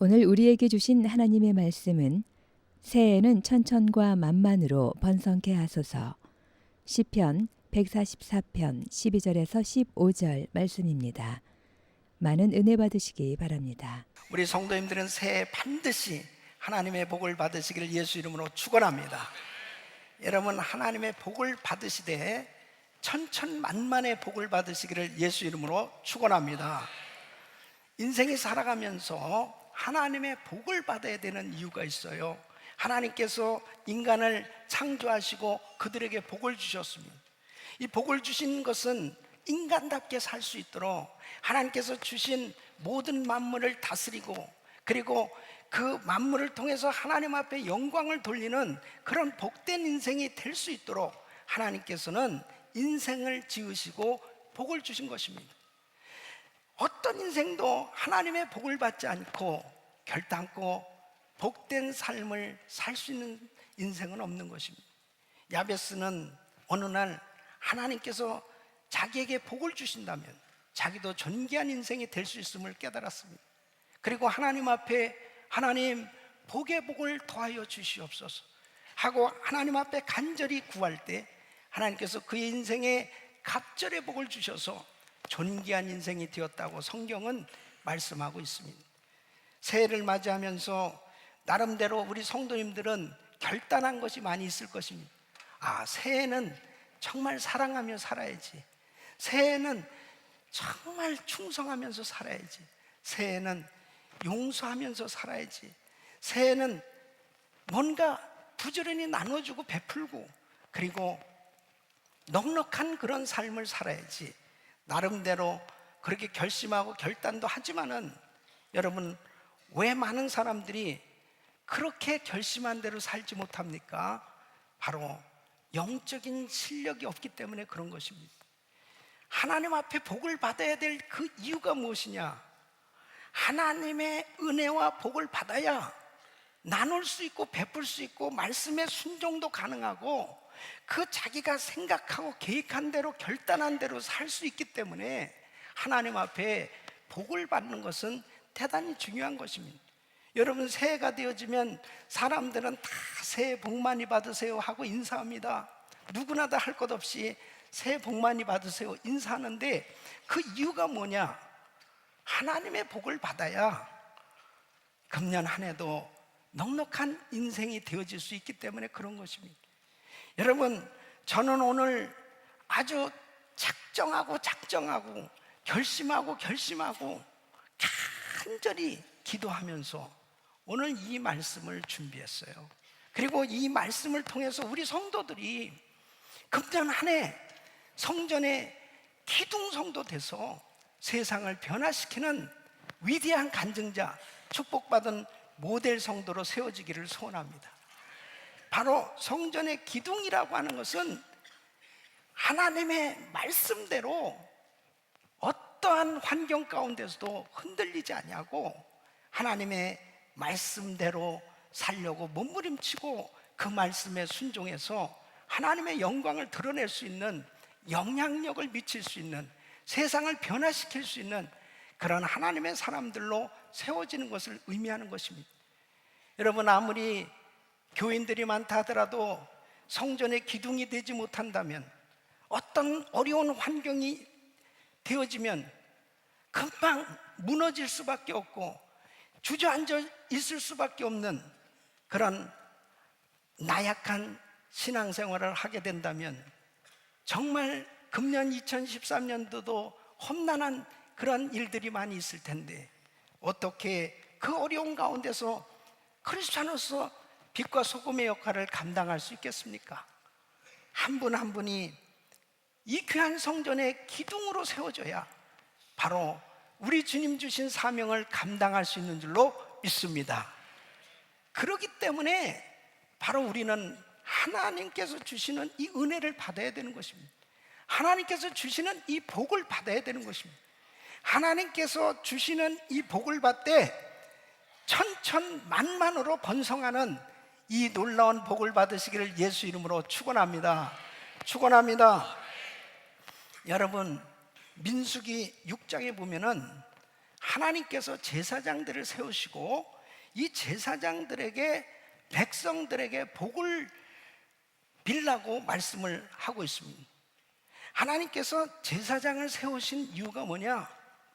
오늘 우리에게 주신 하나님의 말씀은 새해에는 천천과 만만으로 번성케 하소서. 시편 144편 12절에서 15절 말씀입니다. 많은 은혜 받으시기 바랍니다. 우리 성도님들은 새해 반드시 하나님의 복을 받으시기를 예수 이름으로 축원합니다. 여러분, 하나님의 복을 받으시되 천천만만의 복을 받으시기를 예수 이름으로 축원합니다. 인생이 살아가면서 하나님의 복을 받아야 되는 이유가 있어요. 하나님께서 인간을 창조하시고 그들에게 복을 주셨습니다. 이 복을 주신 것은 인간답게 살 수 있도록 하나님께서 주신 모든 만물을 다스리고, 그리고 그 만물을 통해서 하나님 앞에 영광을 돌리는 그런 복된 인생이 될 수 있도록 하나님께서는 인생을 지으시고 복을 주신 것입니다. 어떤 인생도 하나님의 복을 받지 않고 결단코 복된 삶을 살 수 있는 인생은 없는 것입니다. 야베스는 어느 날 하나님께서 자기에게 복을 주신다면 자기도 존귀한 인생이 될 수 있음을 깨달았습니다. 그리고 하나님 앞에 하나님, 복의 복을 더하여 주시옵소서 하고 하나님 앞에 간절히 구할 때 하나님께서 그의 인생에 갑절의 복을 주셔서 존귀한 인생이 되었다고 성경은 말씀하고 있습니다. 새해를 맞이하면서 나름대로 우리 성도님들은 결단한 것이 많이 있을 것입니다. 새해는 정말 사랑하며 살아야지. 새해는 정말 충성하면서 살아야지. 새해는 용서하면서 살아야지. 새해는 뭔가 부지런히 나눠주고 베풀고, 그리고 넉넉한 그런 삶을 살아야지. 나름대로 그렇게 결심하고 결단도 하지만은 여러분, 왜 많은 사람들이 그렇게 결심한 대로 살지 못합니까? 바로 영적인 실력이 없기 때문에 그런 것입니다. 하나님 앞에 복을 받아야 될 그 이유가 무엇이냐? 하나님의 은혜와 복을 받아야 나눌 수 있고 베풀 수 있고 말씀의 순종도 가능하고 그 자기가 생각하고 계획한 대로 결단한 대로 살 수 있기 때문에 하나님 앞에 복을 받는 것은 대단히 중요한 것입니다. 여러분, 새해가 되어지면 사람들은 다 새해 복 많이 받으세요 하고 인사합니다. 누구나 다 할 것 없이 새해 복 많이 받으세요 인사하는데 그 이유가 뭐냐? 하나님의 복을 받아야 금년 한 해도 넉넉한 인생이 되어질 수 있기 때문에 그런 것입니다. 여러분, 저는 오늘 아주 작정하고 결심하고 간절히 기도하면서 오늘 이 말씀을 준비했어요. 그리고 이 말씀을 통해서 우리 성도들이 금년 한 해 성전의 기둥 성도 돼서 세상을 변화시키는 위대한 간증자, 축복받은 모델 성도로 세워지기를 소원합니다. 바로 성전의 기둥이라고 하는 것은 하나님의 말씀대로 어떠한 환경 가운데서도 흔들리지 아니하고 하나님의 말씀대로 살려고 몸부림치고 그 말씀에 순종해서 하나님의 영광을 드러낼 수 있는, 영향력을 미칠 수 있는, 세상을 변화시킬 수 있는 그런 하나님의 사람들로 세워지는 것을 의미하는 것입니다. 여러분, 아무리 교인들이 많다 하더라도 성전의 기둥이 되지 못한다면, 어떤 어려운 환경이 되어지면 금방 무너질 수밖에 없고 주저앉아 있을 수밖에 없는 그런 나약한 신앙생활을 하게 된다면 정말 금년 2013년도도 험난한 그런 일들이 많이 있을 텐데 어떻게 그 어려운 가운데서 크리스찬으로서 빛과 소금의 역할을 감당할 수 있겠습니까? 한 분 한 분이 이 귀한 성전의 기둥으로 세워져야 바로 우리 주님 주신 사명을 감당할 수 있는 줄로 믿습니다. 그렇기 때문에 바로 우리는 하나님께서 주시는 이 은혜를 받아야 되는 것입니다. 하나님께서 주시는 이 복을 받아야 되는 것입니다. 하나님께서 주시는 이 복을 받되 천천만만으로 번성하는 이 놀라운 복을 받으시기를 예수 이름으로 축원합니다. 축원합니다. 여러분, 민수기 6장에 보면은 하나님께서 제사장들을 세우시고 이 제사장들에게, 백성들에게 복을 빌라고 말씀을 하고 있습니다. 하나님께서 제사장을 세우신 이유가 뭐냐?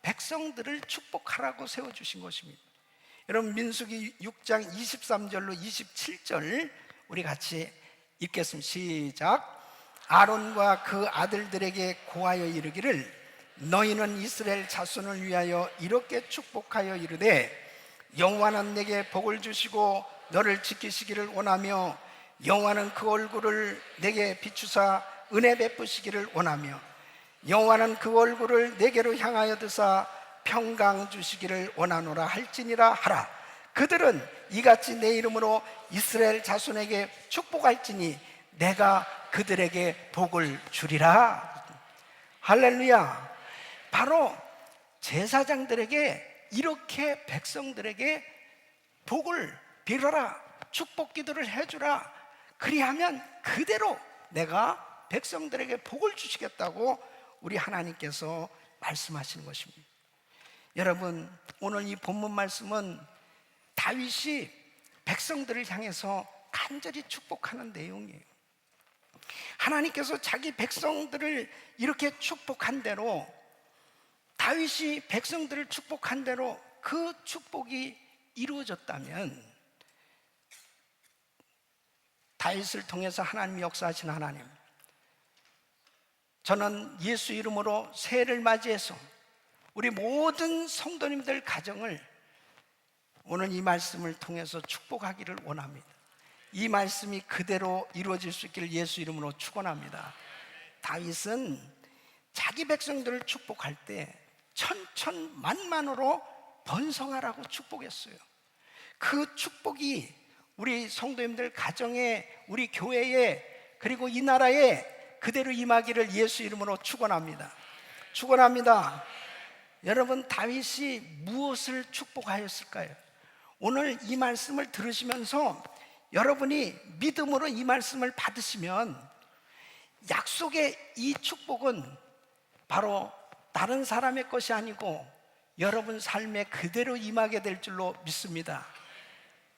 백성들을 축복하라고 세워주신 것입니다. 여러분, 민수기 6장 23절로 27절 우리 같이 읽겠습니다. 시작. 아론과 그 아들들에게 고하여 이르기를, 너희는 이스라엘 자손을 위하여 이렇게 축복하여 이르되, 여호와는 내게 복을 주시고 너를 지키시기를 원하며, 여호와는 그 얼굴을 내게 비추사 은혜 베푸시기를 원하며, 여호와는 그 얼굴을 내게로 향하여 드사 평강 주시기를 원하노라 할지니라 하라. 그들은 이같이 내 이름으로 이스라엘 자손에게 축복할지니 내가 그들에게 복을 주리라. 할렐루야. 바로 제사장들에게 이렇게 백성들에게 복을 빌어라, 축복 기도를 해주라. 그리하면 그대로 내가 백성들에게 복을 주시겠다고 우리 하나님께서 말씀하시는 것입니다. 여러분, 오늘 이 본문 말씀은 다윗이 백성들을 향해서 간절히 축복하는 내용이에요. 하나님께서 자기 백성들을 이렇게 축복한 대로, 다윗이 백성들을 축복한 대로 그 축복이 이루어졌다면, 다윗을 통해서 하나님이 역사하신 하나님, 저는 예수 이름으로 새해를 맞이해서 우리 모든 성도님들 가정을 오늘 이 말씀을 통해서 축복하기를 원합니다. 이 말씀이 그대로 이루어질 수 있기를 예수 이름으로 축원합니다. 다윗은 자기 백성들을 축복할 때 천천만만으로 번성하라고 축복했어요. 그 축복이 우리 성도님들 가정에, 우리 교회에, 그리고 이 나라에 그대로 임하기를 예수 이름으로 축원합니다. 축원합니다. 여러분, 다윗이 무엇을 축복하였을까요? 오늘 이 말씀을 들으시면서 여러분이 믿음으로 이 말씀을 받으시면 약속의 이 축복은 바로 다른 사람의 것이 아니고 여러분 삶에 그대로 임하게 될 줄로 믿습니다.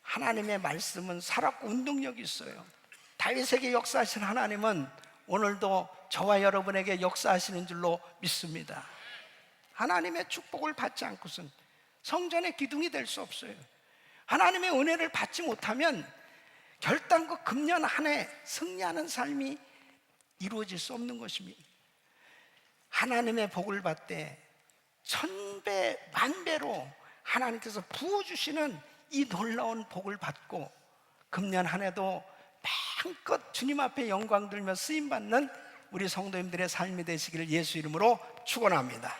하나님의 말씀은 살았고 운동력이 있어요. 다윗에게 역사하신 하나님은 오늘도 저와 여러분에게 역사하시는 줄로 믿습니다. 하나님의 축복을 받지 않고선 성전의 기둥이 될 수 없어요. 하나님의 은혜를 받지 못하면 결단코 금년 한 해 승리하는 삶이 이루어질 수 없는 것입니다. 하나님의 복을 받되 천배 만배로 하나님께서 부어주시는 이 놀라운 복을 받고 금년 한 해도 마음껏 주님 앞에 영광 들며 쓰임받는 우리 성도님들의 삶이 되시기를 예수 이름으로 축원합니다.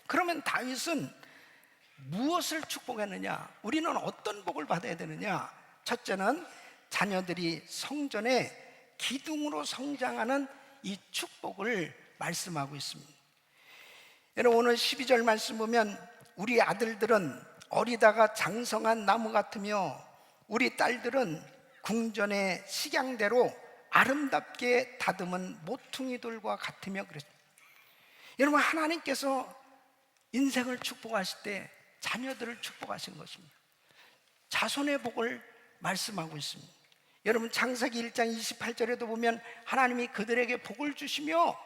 그러면 다윗은 무엇을 축복했느냐? 우리는 어떤 복을 받아야 되느냐? 첫째는 자녀들이 성전의 기둥으로 성장하는 이 축복을 말씀하고 있습니다. 여러분, 오늘 12절 말씀 보면 우리 아들들은 어리다가 장성한 나무 같으며 우리 딸들은 궁전의 식양대로 아름답게 다듬은 모퉁이돌과 같으며 그랬습니다. 여러분, 하나님께서 인생을 축복하실 때 자녀들을 축복하신 것입니다. 자손의 복을 말씀하고 있습니다. 여러분, 창세기 1장 28절에도 보면 하나님이 그들에게 복을 주시며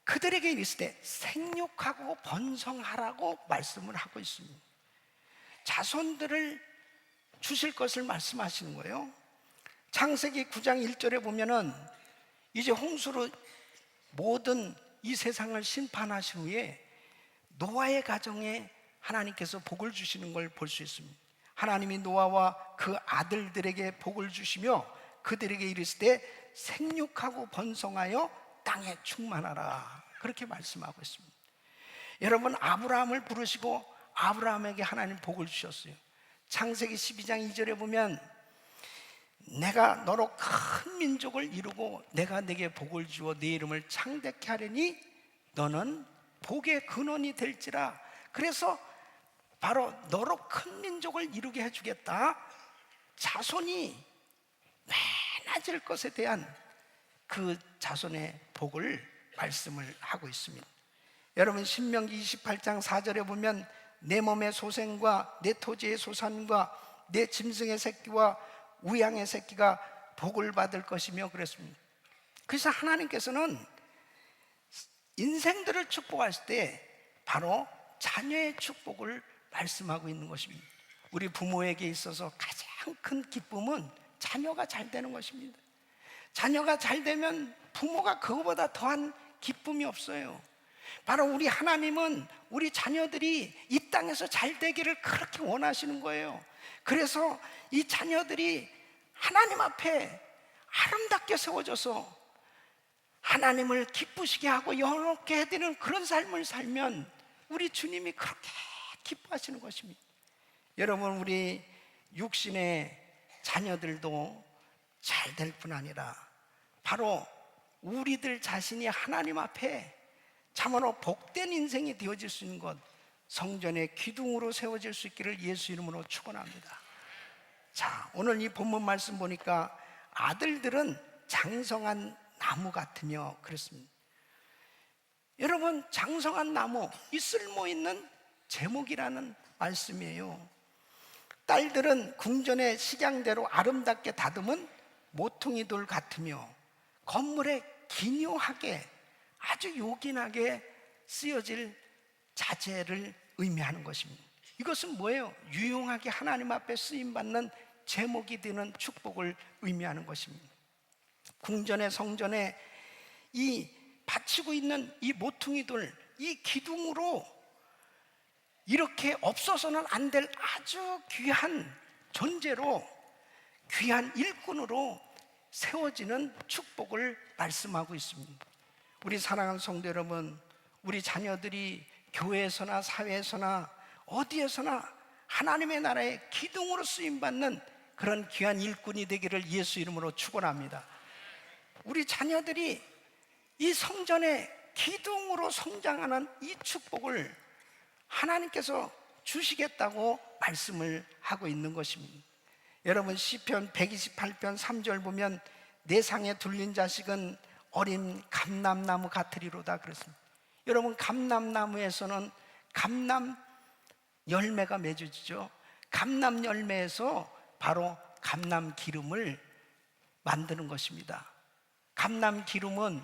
그들에게 이르시되 생육하고 번성하라고 말씀을 하고 있습니다. 자손들을 주실 것을 말씀하시는 거예요. 창세기 9장 1절에 보면은 이제 홍수로 모든 이 세상을 심판하신 후에 노아의 가정에 하나님께서 복을 주시는 걸 볼 수 있습니다. 하나님이 노아와 그 아들들에게 복을 주시며 그들에게 이르시되 생육하고 번성하여 땅에 충만하라, 그렇게 말씀하고 있습니다. 여러분, 아브라함을 부르시고 아브라함에게 하나님 복을 주셨어요. 창세기 12장 2절에 보면 내가 너로 큰 민족을 이루고 내가 네게 복을 주어 네 이름을 창대케 하려니 너는 복의 근원이 될지라. 그래서 바로 너로 큰 민족을 이루게 해주겠다. 자손이 많아질 것에 대한 그 자손의 복을 말씀을 하고 있습니다. 여러분, 신명기 28장 4절에 보면 내 몸의 소생과 내 토지의 소산과 내 짐승의 새끼와 우양의 새끼가 복을 받을 것이며 그랬습니다. 그래서 하나님께서는 인생들을 축복하실 때 바로 자녀의 축복을 말씀하고 있는 것입니다. 우리 부모에게 있어서 가장 큰 기쁨은 자녀가 잘 되는 것입니다. 자녀가 잘 되면 부모가 그거보다 더한 기쁨이 없어요. 바로 우리 하나님은 우리 자녀들이 이 땅에서 잘 되기를 그렇게 원하시는 거예요. 그래서 이 자녀들이 하나님 앞에 아름답게 세워져서 하나님을 기쁘시게 하고 영롭게 해드리는 그런 삶을 살면 우리 주님이 그렇게 기뻐하시는 것입니다. 여러분, 우리 육신의 자녀들도 잘 될 뿐 아니라 바로 우리들 자신이 하나님 앞에 참으로 복된 인생이 되어질 수 있는 것, 성전의 기둥으로 세워질 수 있기를 예수 이름으로 축원합니다. 자, 오늘 이 본문 말씀 보니까 아들들은 장성한 나무 같으며 그랬습니다. 여러분, 장성한 나무, 이 쓸모 있는 제목이라는 말씀이에요. 딸들은 궁전의 식양대로 아름답게 다듬은 모퉁이돌 같으며 건물에 기묘하게 아주 요긴하게 쓰여질 자재를 의미하는 것입니다. 이것은 뭐예요? 유용하게 하나님 앞에 쓰임받는 제목이 되는 축복을 의미하는 것입니다. 궁전의 성전에 이 받치고 있는 이 모퉁이돌, 이 기둥으로 이렇게 없어서는 안 될 아주 귀한 존재로, 귀한 일꾼으로 세워지는 축복을 말씀하고 있습니다. 우리 사랑하는 성도 여러분, 우리 자녀들이 교회에서나 사회에서나 어디에서나 하나님의 나라의 기둥으로 쓰임받는 그런 귀한 일꾼이 되기를 예수 이름으로 축원합니다. 우리 자녀들이 이 성전의 기둥으로 성장하는 이 축복을 하나님께서 주시겠다고 말씀을 하고 있는 것입니다. 여러분, 시편 128편 3절 보면 내 상에 둘린 자식은 어린 감람나무 같으리로다 그랬습니다. 여러분, 감람나무에서는 감람 열매가 맺어지죠. 감람 열매에서 바로 감람 기름을 만드는 것입니다. 감람 기름은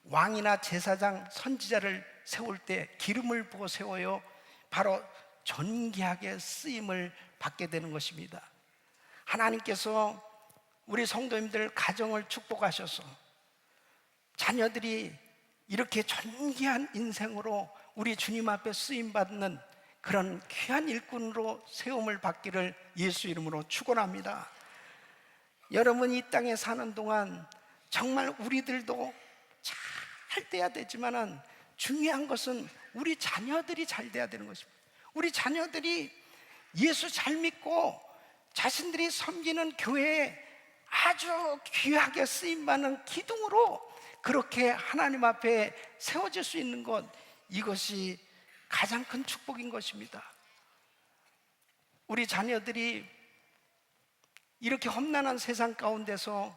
왕이나 제사장, 선지자를 세울 때 기름을 부어 세워요. 바로 존귀하게 쓰임을 받게 되는 것입니다. 하나님께서 우리 성도님들 가정을 축복하셔서 자녀들이 이렇게 존귀한 인생으로 우리 주님 앞에 쓰임받는 그런 귀한 일꾼으로 세움을 받기를 예수 이름으로 축원합니다. 여러분, 이 땅에 사는 동안 정말 우리들도 잘 돼야 되지만은 중요한 것은 우리 자녀들이 잘 돼야 되는 것입니다. 우리 자녀들이 예수 잘 믿고 자신들이 섬기는 교회에 아주 귀하게 쓰임받는 기둥으로 그렇게 하나님 앞에 세워질 수 있는 것, 이것이 가장 큰 축복인 것입니다. 우리 자녀들이 이렇게 험난한 세상 가운데서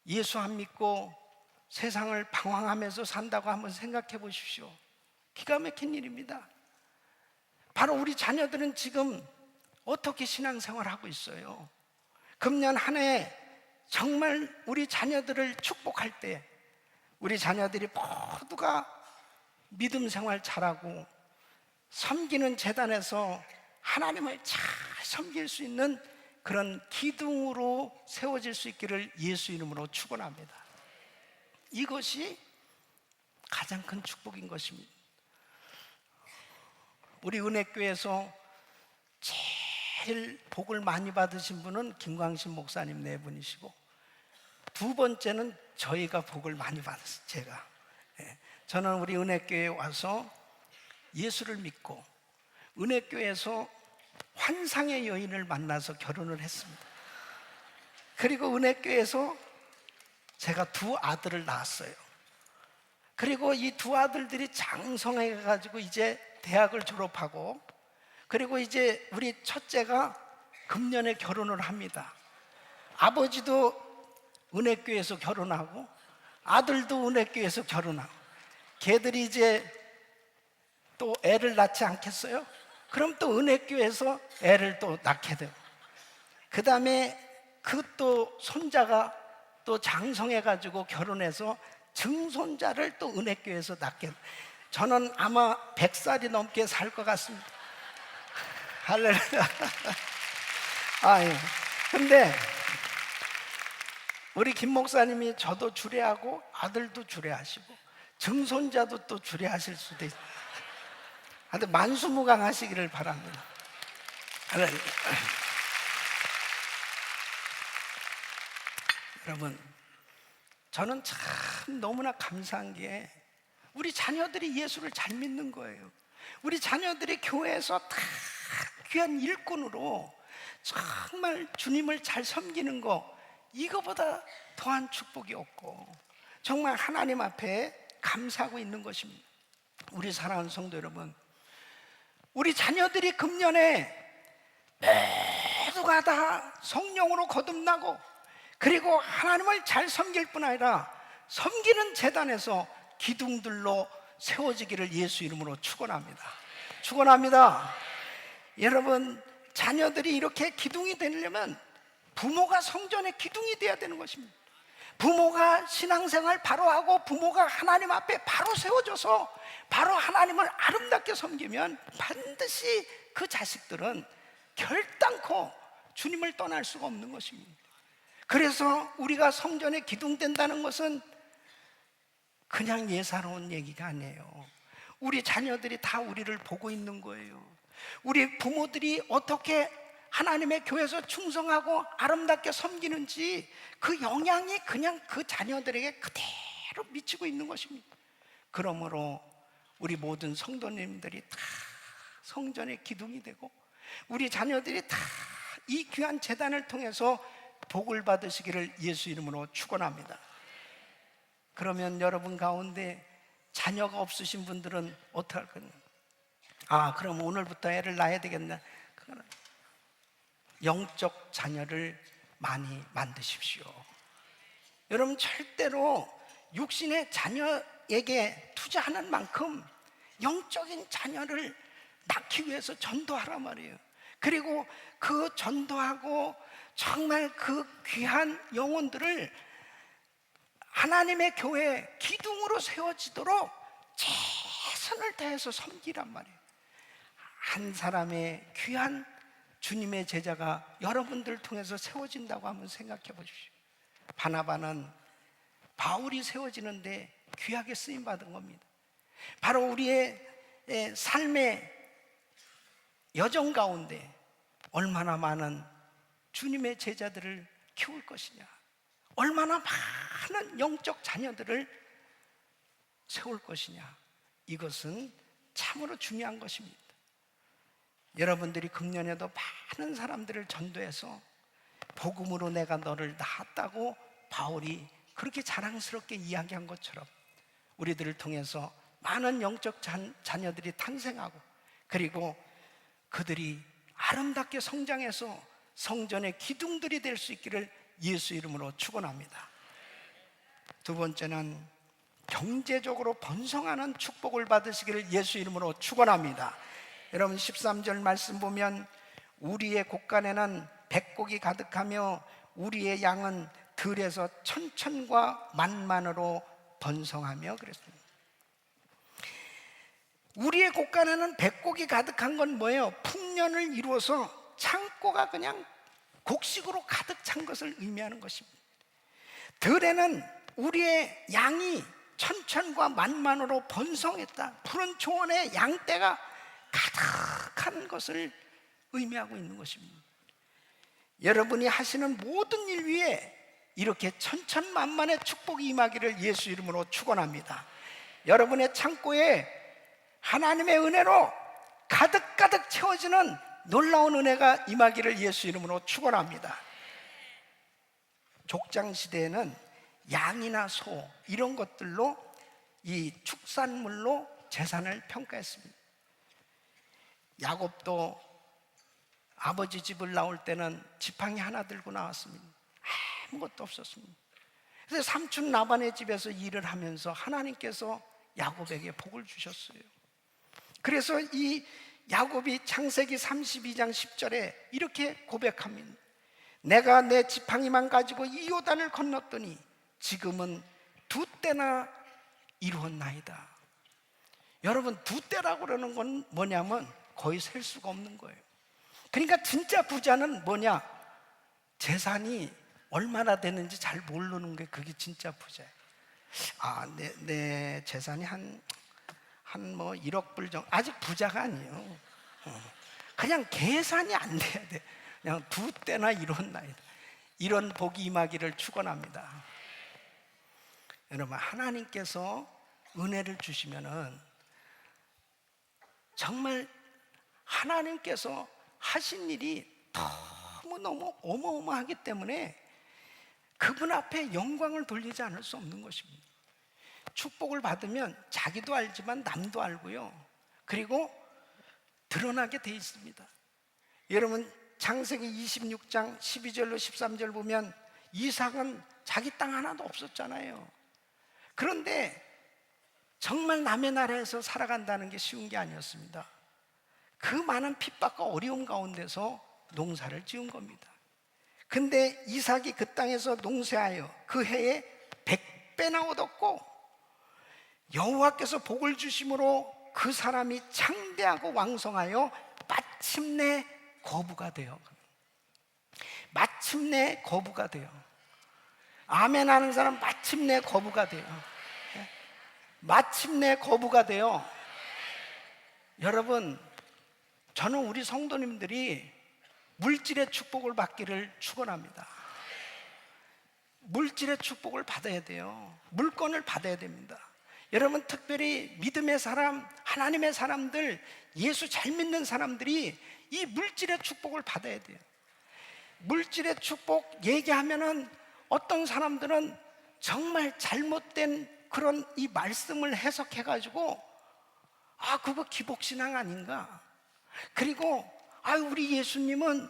예수 안 믿고 세상을 방황하면서 산다고 한번 생각해 보십시오. 기가 막힌 일입니다. 바로 우리 자녀들은 지금 어떻게 신앙생활을 하고 있어요? 금년 한 해 정말 우리 자녀들을 축복할 때 우리 자녀들이 모두가 믿음 생활 잘하고 섬기는 재단에서 하나님을 잘 섬길 수 있는 그런 기둥으로 세워질 수 있기를 예수 이름으로 축원합니다. 이것이 가장 큰 축복인 것입니다. 우리 은혜교회에서 제일 복을 많이 받으신 분은 김광신 목사님 네 분이시고, 두 번째는 저희가 복을 많이 받았어요. 제가. 저는 우리 은혜교회에 와서 예수를 믿고 은혜교회에서 환상의 여인을 만나서 결혼을 했습니다. 그리고 은혜교회에서 제가 두 아들을 낳았어요. 그리고 이 두 아들들이 장성해 가지고 이제 대학을 졸업하고, 그리고 이제 우리 첫째가 금년에 결혼을 합니다. 아버지도 은혜교회에서 결혼하고 아들도 은혜교회에서 결혼하고, 걔들이 이제 또 애를 낳지 않겠어요? 그럼 또 은혜교회에서 애를 또 낳게 되고, 그 다음에 그 또 손자가 또 장성해가지고 결혼해서 증손자를 또 은혜교회에서 낳게 돼요. 저는 아마 100살이 넘게 살 것 같습니다. 할렐루야. 아, 예. 근데 우리 김 목사님이 저도 주례하고 아들도 주례하시고 증손자도 또 주례하실 수도 있어요. 하여튼 만수무강하시기를 바랍니다. 할렐루야. 여러분, 저는 참 너무나 감사한 게 우리 자녀들이 예수를 잘 믿는 거예요. 우리 자녀들이 교회에서 다 귀한 일꾼으로 정말 주님을 잘 섬기는 거, 이거보다 더한 축복이 없고 정말 하나님 앞에 감사하고 있는 것입니다. 우리 사랑하는 성도 여러분, 우리 자녀들이 금년에 모두가 다 성령으로 거듭나고, 그리고 하나님을 잘 섬길 뿐 아니라 섬기는 제단에서 기둥들로 세워지기를 예수 이름으로 축원합니다. 축원합니다. 여러분, 자녀들이 이렇게 기둥이 되려면 부모가 성전의 기둥이 되어야 되는 것입니다. 부모가 신앙생활 바로 하고 부모가 하나님 앞에 바로 세워져서 바로 하나님을 아름답게 섬기면 반드시 그 자식들은 결단코 주님을 떠날 수가 없는 것입니다. 그래서 우리가 성전에 기둥된다는 것은 그냥 예사로운 얘기가 아니에요. 우리 자녀들이 다 우리를 보고 있는 거예요. 우리 부모들이 어떻게 하나님의 교회에서 충성하고 아름답게 섬기는지 그 영향이 그냥 그 자녀들에게 그대로 미치고 있는 것입니다. 그러므로 우리 모든 성도님들이 다 성전의 기둥이 되고 우리 자녀들이 다 이 귀한 제단을 통해서 복을 받으시기를 예수 이름으로 축원합니다. 그러면 여러분 가운데 자녀가 없으신 분들은 어떡할 거냐? 아, 그럼 오늘부터 애를 낳아야 되겠네. 그거는 영적 자녀를 많이 만드십시오. 여러분, 절대로 육신의 자녀에게 투자하는 만큼 영적인 자녀를 낳기 위해서 전도하란 말이에요. 그리고 그 전도하고 정말 그 귀한 영혼들을 하나님의 교회 기둥으로 세워지도록 최선을 다해서 섬기란 말이에요. 한 사람의 귀한 주님의 제자가 여러분들 통해서 세워진다고 한번 생각해 보십시오. 바나바는 바울이 세워지는데 귀하게 쓰임받은 겁니다. 바로 우리의 삶의 여정 가운데 얼마나 많은 주님의 제자들을 키울 것이냐, 얼마나 많은 영적 자녀들을 세울 것이냐, 이것은 참으로 중요한 것입니다. 여러분들이 금년에도 많은 사람들을 전도해서 복음으로 내가 너를 낳았다고 바울이 그렇게 자랑스럽게 이야기한 것처럼 우리들을 통해서 많은 영적 자녀들이 탄생하고, 그리고 그들이 아름답게 성장해서 성전의 기둥들이 될 수 있기를 예수 이름으로 축원합니다. 두 번째는 경제적으로 번성하는 축복을 받으시기를 예수 이름으로 축원합니다. 여러분, 13절 말씀 보면 우리의 곳간에는 백곡이 가득하며 우리의 양은 들에서 천천과 만만으로 번성하며 그랬습니다. 우리의 곳간에는 백곡이 가득한 건 뭐예요? 풍년을 이루어서 창고가 그냥 곡식으로 가득 찬 것을 의미하는 것입니다. 들에는 우리의 양이 천천과 만만으로 번성했다. 푸른 초원의 양떼가 가득한 것을 의미하고 있는 것입니다. 여러분이 하시는 모든 일 위에 이렇게 천천만만의 축복이 임하기를 예수 이름으로 축원합니다. 여러분의 창고에 하나님의 은혜로 가득가득 채워지는 놀라운 은혜가 임하기를 예수 이름으로 축원합니다. 족장시대에는 양이나 소 이런 것들로 이 축산물로 재산을 평가했습니다. 야곱도 아버지 집을 나올 때는 지팡이 하나 들고 나왔습니다. 아무것도 없었습니다. 그래서 삼촌 라반의 집에서 일을 하면서 하나님께서 야곱에게 복을 주셨어요. 그래서 이 야곱이 창세기 32장 10절에 이렇게 고백합니다. 내가 내 지팡이만 가지고 이 요단을 건넜더니 지금은 두 때나 이루었나이다. 여러분, 두 때라고 그러는 건 뭐냐면 거의 셀 수가 없는 거예요. 그러니까 진짜 부자는 뭐냐? 재산이 얼마나 되는지 잘 모르는 게 그게 진짜 부자예요. 내 재산이 한 1억 불 정도. 아직 부자가 아니에요. 그냥 계산이 안 돼야 돼. 그냥 두 때나 이뤘나이다. 이런 복이 임하기를 축원합니다. 여러분, 하나님께서 은혜를 주시면은 정말 하나님께서 하신 일이 너무너무 어마어마하기 때문에 그분 앞에 영광을 돌리지 않을 수 없는 것입니다. 축복을 받으면 자기도 알지만 남도 알고요, 그리고 드러나게 돼 있습니다. 여러분, 창세기 26장 12절로 13절 보면 이삭은 자기 땅 하나도 없었잖아요. 그런데 정말 남의 나라에서 살아간다는 게 쉬운 게 아니었습니다. 그 많은 핍박과 어려움 가운데서 농사를 지은 겁니다. 근데 이삭이 그 땅에서 농사하여 그 해에 100배나 얻었고, 여호와께서 복을 주심으로 그 사람이 창대하고 왕성하여 마침내 거부가 돼요. 마침내 거부가 돼요. 아멘 하는 사람 마침내 거부가 돼요. 마침내 거부가 돼요. 여러분, 저는 우리 성도님들이 물질의 축복을 받기를 축원합니다. 물질의 축복을 받아야 돼요. 물건을 받아야 됩니다. 여러분, 특별히 믿음의 사람, 하나님의 사람들, 예수 잘 믿는 사람들이 이 물질의 축복을 받아야 돼요. 물질의 축복 얘기하면은 어떤 사람들은 정말 잘못된 그런 이 말씀을 해석해가지고 그거 기복신앙 아닌가? 그리고 우리 예수님은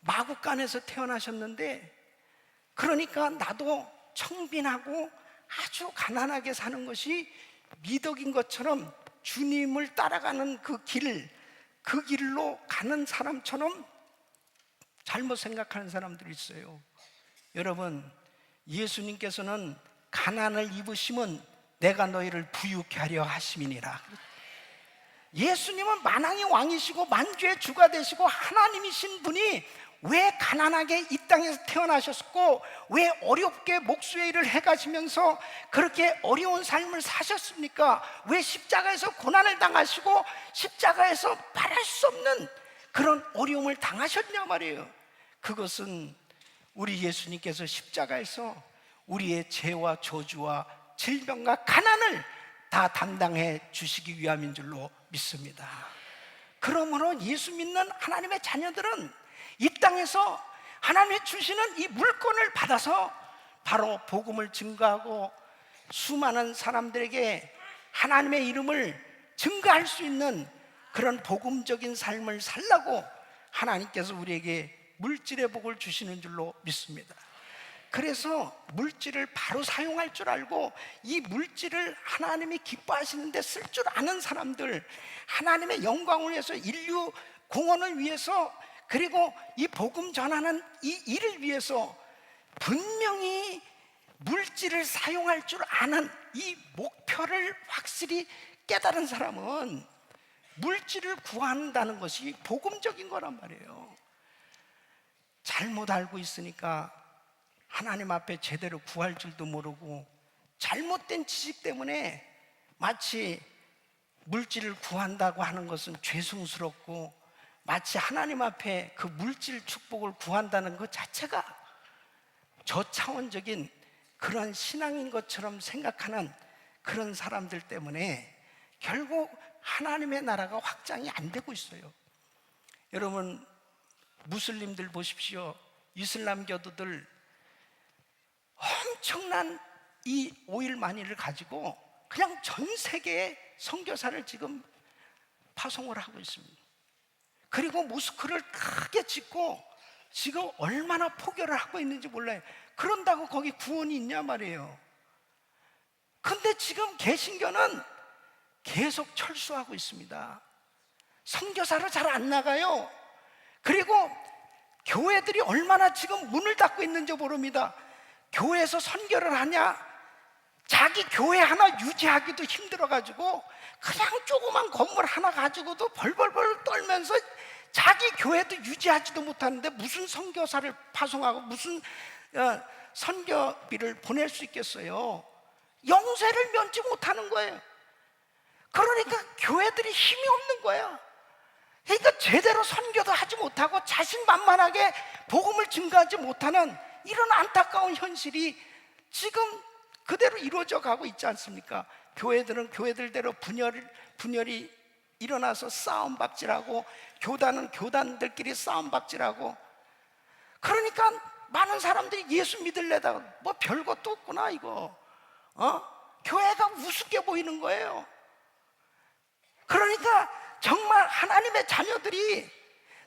마구간에서 태어나셨는데 그러니까 나도 청빈하고 아주 가난하게 사는 것이 미덕인 것처럼 주님을 따라가는 그 길로 가는 사람처럼 잘못 생각하는 사람들이 있어요. 여러분, 예수님께서는 가난을 입으심은 내가 너희를 부유케 하려 하심이니라. 예수님은 만왕의 왕이시고 만주의 주가 되시고 하나님이신 분이 왜 가난하게 이 땅에서 태어나셨고 왜 어렵게 목수의 일을 해가시면서 그렇게 어려운 삶을 사셨습니까? 왜 십자가에서 고난을 당하시고 십자가에서 말할 수 없는 그런 어려움을 당하셨냐 말이에요. 그것은 우리 예수님께서 십자가에서 우리의 죄와 저주와 질병과 가난을 다 담당해 주시기 위함인 줄로 믿습니다. 그러므로 예수 믿는 하나님의 자녀들은 이 땅에서 하나님이 주시는 이 물건을 받아서 바로 복음을 증거하고 수많은 사람들에게 하나님의 이름을 증거할 수 있는 그런 복음적인 삶을 살라고 하나님께서 우리에게 물질의 복을 주시는 줄로 믿습니다. 그래서 물질을 바로 사용할 줄 알고 이 물질을 하나님이 기뻐하시는 데 쓸 줄 아는 사람들, 하나님의 영광을 위해서, 인류 공헌을 위해서, 그리고 이 복음 전하는 이 일을 위해서 분명히 물질을 사용할 줄 아는 이 목표를 확실히 깨달은 사람은 물질을 구한다는 것이 복음적인 거란 말이에요. 잘못 알고 있으니까 하나님 앞에 제대로 구할 줄도 모르고 잘못된 지식 때문에 마치 물질을 구한다고 하는 것은 죄송스럽고 마치 하나님 앞에 그 물질 축복을 구한다는 것 자체가 저차원적인 그런 신앙인 것처럼 생각하는 그런 사람들 때문에 결국 하나님의 나라가 확장이 안 되고 있어요. 여러분, 무슬림들 보십시오. 이슬람교도들 엄청난 이 오일 마니를 가지고 그냥 전 세계에 선교사를 지금 파송을 하고 있습니다. 그리고 모스크를 크게 짓고 지금 얼마나 포교를 하고 있는지 몰라요. 그런다고 거기 구원이 있냐 말이에요. 근데 지금 개신교는 계속 철수하고 있습니다. 선교사로 잘 안 나가요. 그리고 교회들이 얼마나 지금 문을 닫고 있는지 모릅니다. 교회에서 선교를 하냐? 자기 교회 하나 유지하기도 힘들어가지고 그냥 조그만 건물 하나 가지고도 벌벌벌 떨면서 자기 교회도 유지하지도 못하는데 무슨 선교사를 파송하고 무슨 선교비를 보낼 수 있겠어요? 영세를 면치 못하는 거예요. 그러니까 교회들이 힘이 없는 거야. 그러니까 제대로 선교도 하지 못하고 자신만만하게 복음을 증거하지 못하는 이런 안타까운 현실이 지금 그대로 이루어져 가고 있지 않습니까? 교회들은 교회들대로 분열이 일어나서 싸움박질하고, 교단은 교단들끼리 싸움박질하고, 그러니까 많은 사람들이 예수 믿을래다가 뭐 별것도 없구나 이거, 교회가 우습게 보이는 거예요. 그러니까 정말 하나님의 자녀들이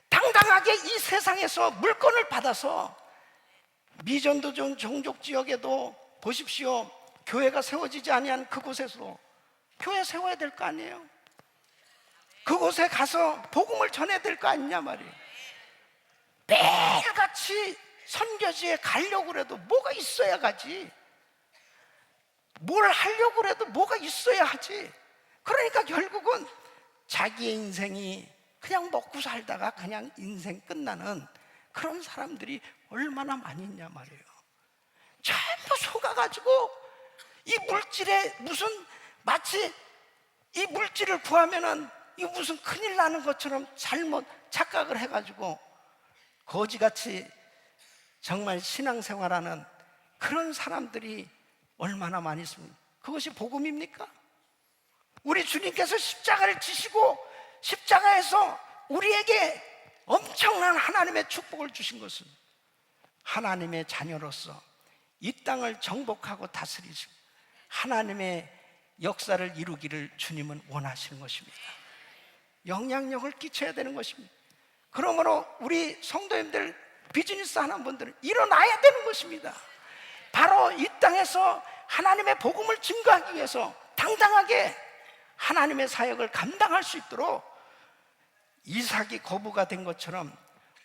당당하게 이 세상에서 물건을 받아서 미전도전 종족 지역에도 보십시오. 교회가 세워지지 아니한 그곳에서 교회 세워야 될 거 아니에요? 그곳에 가서 복음을 전해야 될 거 아니냐 말이에요. 매일같이 선교지에 가려고 해도 뭐가 있어야 가지. 뭘 하려고 해도 뭐가 있어야 하지. 그러니까 결국은 자기의 인생이 그냥 먹고 살다가 그냥 인생 끝나는 그런 사람들이 얼마나 많이 있냐 말이에요. 전부 속아가지고 이 물질에 무슨 마치 이 물질을 구하면은 이 무슨 큰일 나는 것처럼 잘못 착각을 해가지고 거지같이 정말 신앙생활하는 그런 사람들이 얼마나 많이 있습니까? 그것이 복음입니까? 우리 주님께서 십자가를 지시고 십자가에서 우리에게 엄청난 하나님의 축복을 주신 것은 하나님의 자녀로서 이 땅을 정복하고 다스리시고 하나님의 역사를 이루기를 주님은 원하시는 것입니다. 영향력을 끼쳐야 되는 것입니다. 그러므로 우리 성도님들, 비즈니스 하는 분들은 일어나야 되는 것입니다. 바로 이 땅에서 하나님의 복음을 증거하기 위해서 당당하게 하나님의 사역을 감당할 수 있도록 이삭이 거부가 된 것처럼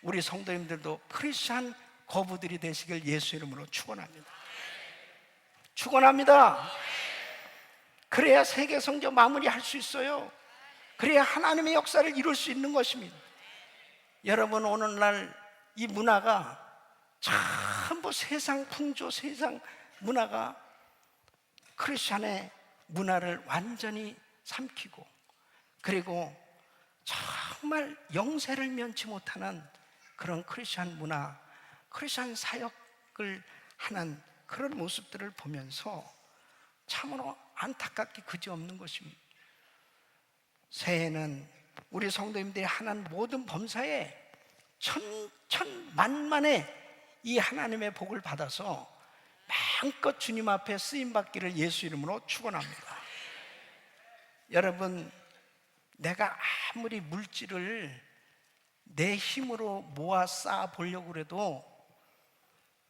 우리 성도님들도 크리스찬 거부들이 되시길 예수 이름으로 축원합니다. 축원합니다. 그래야 세계 선교 마무리할 수 있어요. 그래야 하나님의 역사를 이룰 수 있는 것입니다. 여러분, 오늘날 이 문화가 전부 세상 풍조, 세상 문화가 크리스찬의 문화를 완전히 삼키고, 그리고 정말 영세를 면치 못하는 그런 크리스찬 문화, 크리스찬 사역을 하는 그런 모습들을 보면서 참으로 안타깝기 그지없는 것입니다. 새해는 우리 성도님들이 하는 모든 범사에 천만만의 이 하나님의 복을 받아서 마음껏 주님 앞에 쓰임받기를 예수 이름으로 축원합니다. 여러분, 내가 아무리 물질을 내 힘으로 모아 쌓아 보려고 해도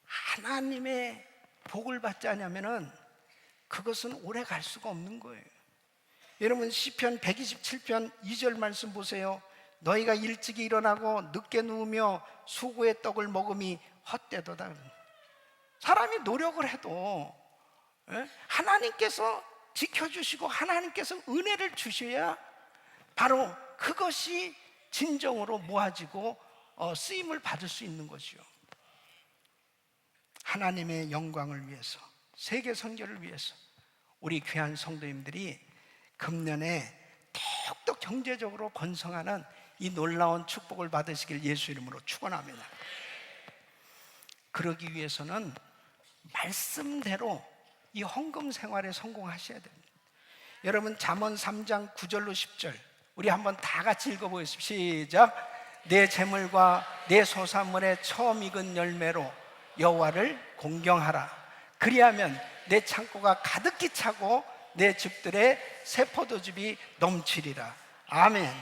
하나님의 복을 받지 않으면은 그것은 오래 갈 수가 없는 거예요. 여러분, 시편 127편 2절 말씀 보세요. 너희가 일찍이 일어나고 늦게 누우며 수고의 떡을 먹음이 헛되도다. 사람이 노력을 해도 하나님께서 지켜주시고 하나님께서 은혜를 주셔야 바로 그것이 진정으로 모아지고 쓰임을 받을 수 있는 것이요. 하나님의 영광을 위해서, 세계 선교를 위해서 우리 귀한 성도님들이 금년에 더욱더 경제적으로 번성하는 이 놀라운 축복을 받으시길 예수 이름으로 축원합니다. 그러기 위해서는 말씀대로 이 헌금 생활에 성공하셔야 됩니다. 여러분, 잠언 3장 9절로 10절 우리 한번 다 같이 읽어보겠습니다. 시작. 내 재물과 내 소산물의 처음 익은 열매로 여호와를 공경하라. 그리하면 내 창고가 가득히 차고 내 집들의 새 포도즙이 넘치리라. 아멘.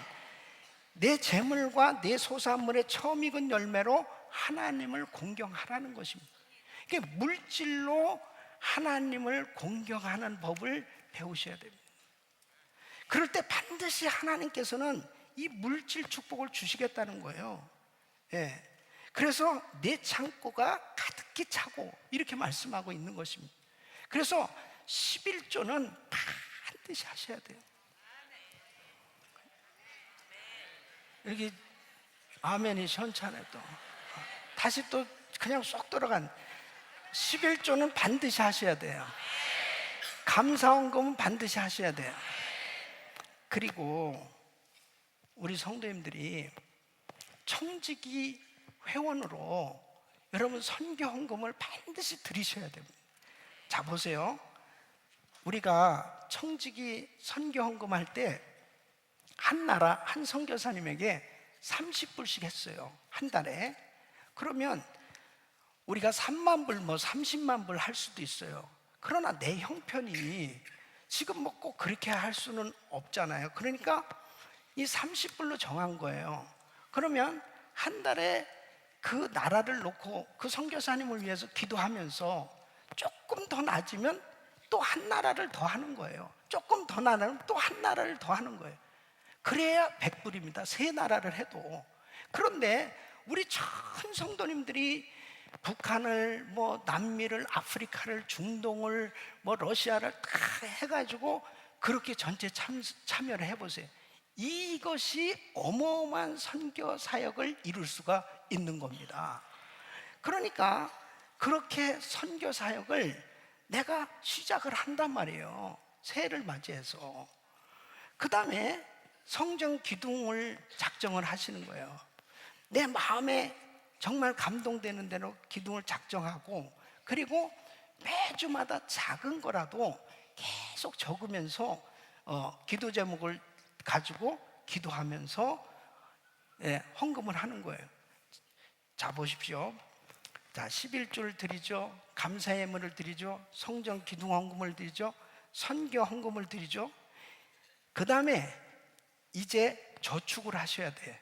내 재물과 내 소산물의 처음 익은 열매로 하나님을 공경하라는 것입니다. 이게 물질로 하나님을 공경하는 법을 배우셔야 됩니다. 그럴 때 반드시 하나님께서는 이 물질 축복을 주시겠다는 거예요. 예. 그래서 내 창고가 가득히 차고 이렇게 말씀하고 있는 것입니다. 그래서 11조는 반드시 하셔야 돼요. 여기 아멘이 현찮아요. 또 다시 또 그냥 쏙 들어간 11조는 반드시 하셔야 돼요. 감사헌금은 반드시 하셔야 돼요. 그리고 우리 성도님들이 청지기 회원으로 여러분 선교헌금을 반드시 드리셔야 됩니다. 자, 보세요. 우리가 청지기 선교헌금 할 때 한 나라 한 선교사님에게 30불씩 했어요, 한 달에. 그러면 우리가 3만 불, 30만 불 할 수도 있어요. 그러나 내 형편이 지금 뭐 꼭 그렇게 할 수는 없잖아요. 그러니까 이 30불로 정한 거예요. 그러면 한 달에 그 나라를 놓고 그 선교사님을 위해서 기도하면서 조금 더 낮으면 또 한 나라를 더 하는 거예요. 조금 더 낮으면 또 한 나라를 더 하는 거예요. 그래야 100불입니다. 세 나라를 해도. 그런데 우리 전 성도님들이 북한을, 남미를, 아프리카를, 중동을, 러시아를 다 해가지고 그렇게 전체 참여를 해보세요. 이것이 어마어마한 선교 사역을 이룰 수가 있는 겁니다. 그러니까 그렇게 선교 사역을 내가 시작을 한단 말이에요, 새해를 맞이해서. 그 다음에 성전 기둥을 작정을 하시는 거예요. 내 마음에 정말 감동되는 대로 기둥을 작정하고, 그리고 매주마다 작은 거라도 계속 적으면서 기도 제목을 가지고 기도하면서 헌금을 하는 거예요. 자, 보십시오. 자, 11조를 드리죠, 감사의 예물을 드리죠, 성전 기둥 헌금을 드리죠, 선교 헌금을 드리죠. 그 다음에 이제 저축을 하셔야 돼.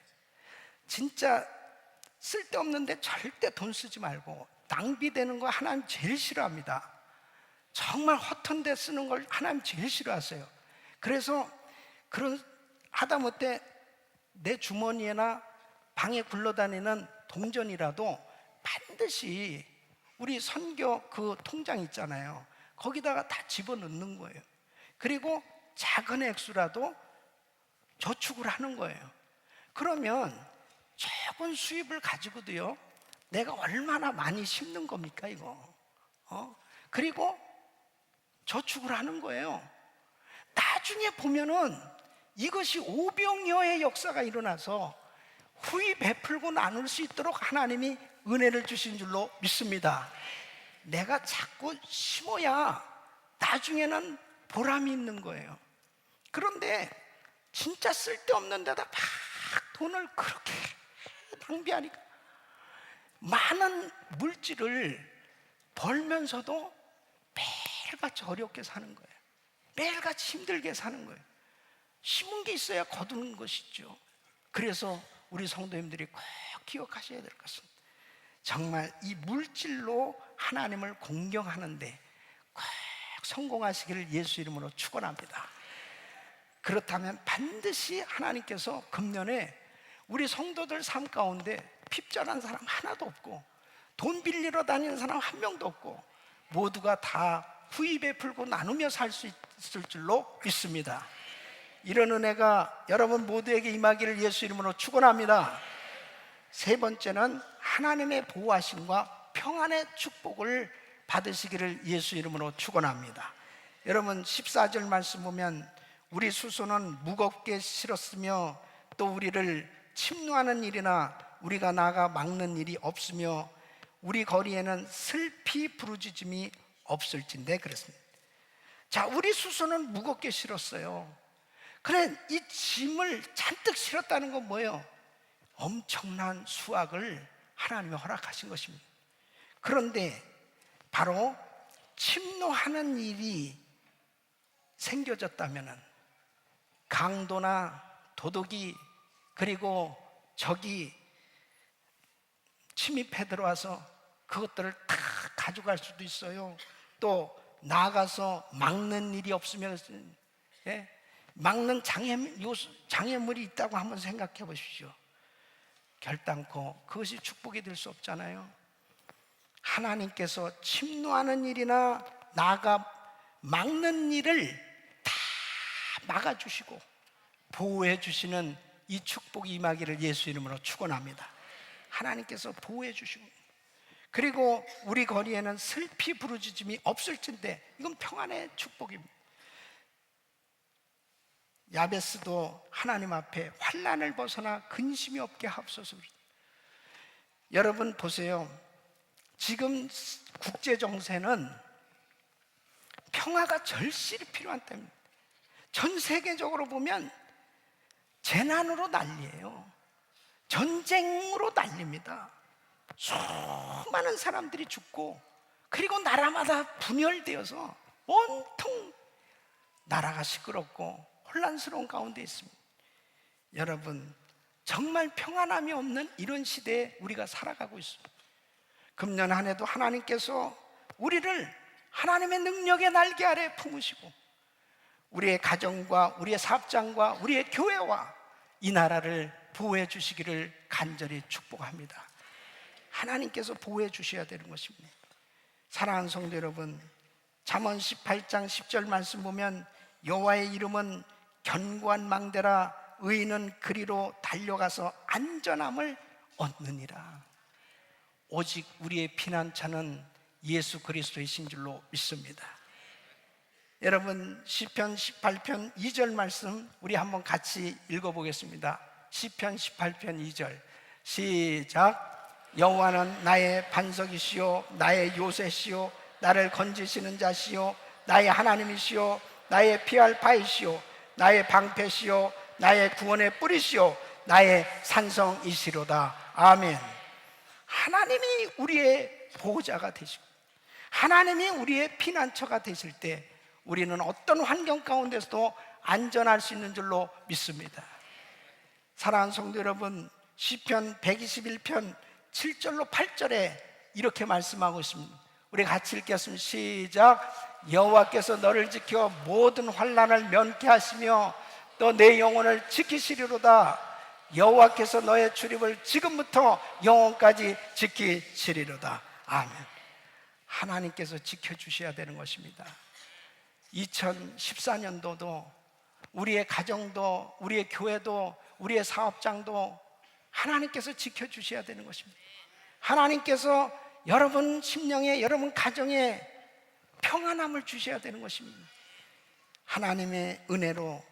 진짜 쓸데없는데 절대 돈 쓰지 말고, 낭비되는 거 하나님 제일 싫어합니다. 정말 허튼 데 쓰는 걸 하나님 제일 싫어하세요. 그래서 그런 하다못해 내 주머니에나 방에 굴러다니는 동전이라도 반드시 우리 선교 그 통장 있잖아요, 거기다가 다 집어넣는 거예요. 그리고 작은 액수라도 저축을 하는 거예요. 그러면 적은 수입을 가지고도요, 내가 얼마나 많이 심는 겁니까 이거. 그리고 저축을 하는 거예요. 나중에 보면은 이것이 오병이어의 역사가 일어나서 후히 베풀고 나눌 수 있도록 하나님이 은혜를 주신 줄로 믿습니다. 내가 자꾸 심어야 나중에는 보람이 있는 거예요. 그런데 진짜 쓸데없는 데다 막 돈을 그렇게 낭비하니까 많은 물질을 벌면서도 매일같이 어렵게 사는 거예요. 매일같이 힘들게 사는 거예요. 심은 게 있어야 거두는 것이죠. 그래서 우리 성도님들이 꼭 기억하셔야 될 것은, 정말 이 물질로 하나님을 공경하는데 꼭 성공하시기를 예수 이름으로 축원합니다. 그렇다면 반드시 하나님께서 금년에 우리 성도들 삶 가운데 핍절한 사람 하나도 없고, 돈 빌리러 다니는 사람 한 명도 없고, 모두가 다 후히 베풀고 나누며 살 수 있을 줄로 믿습니다. 이런 은혜가 여러분 모두에게 임하기를 예수 이름으로 축원합니다. 세 번째는 하나님의 보호하심과 평안의 축복을 받으시기를 예수 이름으로 축원합니다. 여러분 14절 말씀 보면, 우리 수소는 무겁게 실었으며 또 우리를 침노하는 일이나 우리가 나가 막는 일이 없으며 우리 거리에는 슬피 부르짖음이 없을진데 그랬습니다. 자, 우리 수소는 무겁게 실었어요. 그래, 이 짐을 잔뜩 실었다는 건 뭐예요? 엄청난 수확을 하나님이 허락하신 것입니다. 그런데 바로 침노하는 일이 생겨졌다면, 강도나 도둑이, 그리고 적이 침입해 들어와서 그것들을 다 가져갈 수도 있어요. 또 나가서 막는 일이 없으면, 막는 장애물이 있다고 한번 생각해 보십시오. 결단코 그것이 축복이 될 수 없잖아요. 하나님께서 침노하는 일이나 나아가 막는 일을 다 막아주시고 보호해 주시는 이 축복이 임하기를 예수 이름으로 축원합니다. 하나님께서 보호해 주시고, 그리고 우리 거리에는 슬피 부르짖음이 없을진데 이건 평안의 축복입니다. 야베스도 하나님 앞에 환난을 벗어나 근심이 없게 하옵소서. 여러분 보세요. 지금 국제 정세는 평화가 절실히 필요한 때입니다. 전 세계적으로 보면 재난으로 난리예요. 전쟁으로 난립니다. 수많은 사람들이 죽고, 그리고 나라마다 분열되어서 온통 나라가 시끄럽고 혼란스러운 가운데 있습니다. 여러분, 정말 평안함이 없는 이런 시대에 우리가 살아가고 있습니다. 금년 한 해도 하나님께서 우리를 하나님의 능력의 날개 아래 품으시고 우리의 가정과 우리의 사업장과 우리의 교회와 이 나라를 보호해 주시기를 간절히 축복합니다. 하나님께서 보호해 주셔야 되는 것입니다. 사랑하는 성도 여러분, 잠언 18장 10절 말씀 보면 여호와의 이름은 견고한 망대라 의인은 그리로 달려가서 안전함을 얻느니라. 오직 우리의 피난처는 예수 그리스도이신 줄로 믿습니다. 여러분, 시편 18편 2절 말씀 우리 한번 같이 읽어보겠습니다. 시편 18편 2절 시작. 여호와는 나의 반석이시요 나의 요새시요 나를 건지시는 자시요 나의 하나님이시요 나의 피할 바이시요 나의 방패시요 나의 구원의 뿌리시요 나의 산성이시로다. 아멘. 하나님이 우리의 보호자가 되시고 하나님이 우리의 피난처가 되실 때 우리는 어떤 환경 가운데서도 안전할 수 있는 줄로 믿습니다. 사랑하는 성도 여러분, 시편 121편 7절로 8절에 이렇게 말씀하고 있습니다. 우리 같이 읽겠습니다. 시작. 여호와께서 너를 지켜 모든 환난을 면케 하시며 또 내 영혼을 지키시리로다. 여호와께서 너의 출입을 지금부터 영원까지 지키시리로다. 아멘. 하나님께서 지켜주셔야 되는 것입니다. 2014년도도 우리의 가정도 우리의 교회도 우리의 사업장도 하나님께서 지켜주셔야 되는 것입니다. 하나님께서 여러분 심령에 여러분 가정에 평안함을 주셔야 되는 것입니다. 하나님의 은혜로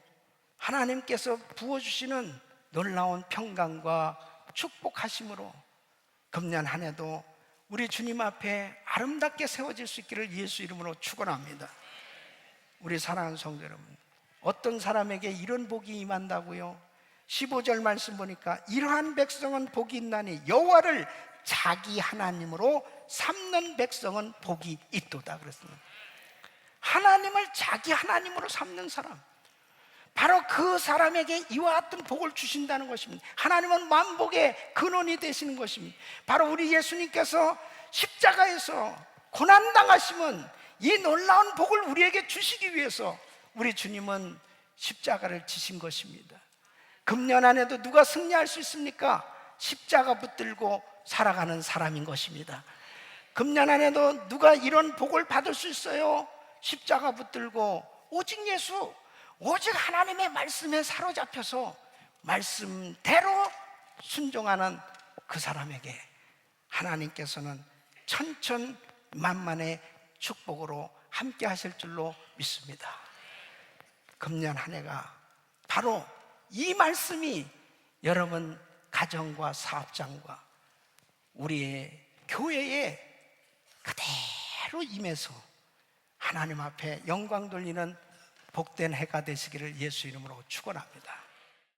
하나님께서 부어주시는 놀라운 평강과 축복하심으로 금년 한 해도 우리 주님 앞에 아름답게 세워질 수 있기를 예수 이름으로 축원합니다. 우리 사랑하는 성도 여러분, 어떤 사람에게 이런 복이 임한다고요? 15절 말씀 보니까 이러한 백성은 복이 있나니 여호와를 자기 하나님으로 삼는 백성은 복이 있도다 그랬습니다. 하나님을 자기 하나님으로 삼는 사람, 바로 그 사람에게 이와 같은 복을 주신다는 것입니다. 하나님은 만복의 근원이 되시는 것입니다. 바로 우리 예수님께서 십자가에서 고난당하심은 이 놀라운 복을 우리에게 주시기 위해서 우리 주님은 십자가를 지신 것입니다. 금년 안에도 누가 승리할 수 있습니까? 십자가 붙들고 살아가는 사람인 것입니다. 금년 안에도 누가 이런 복을 받을 수 있어요? 십자가 붙들고 오직 예수, 오직 하나님의 말씀에 사로잡혀서 말씀대로 순종하는 그 사람에게 하나님께서는 천천만만의 축복으로 함께 하실 줄로 믿습니다. 금년 한 해가 바로 이 말씀이 여러분 가정과 사업장과 우리의 교회에 그대로 임해서 하나님 앞에 영광 돌리는 복된 해가 되시기를 예수 이름으로 축원합니다.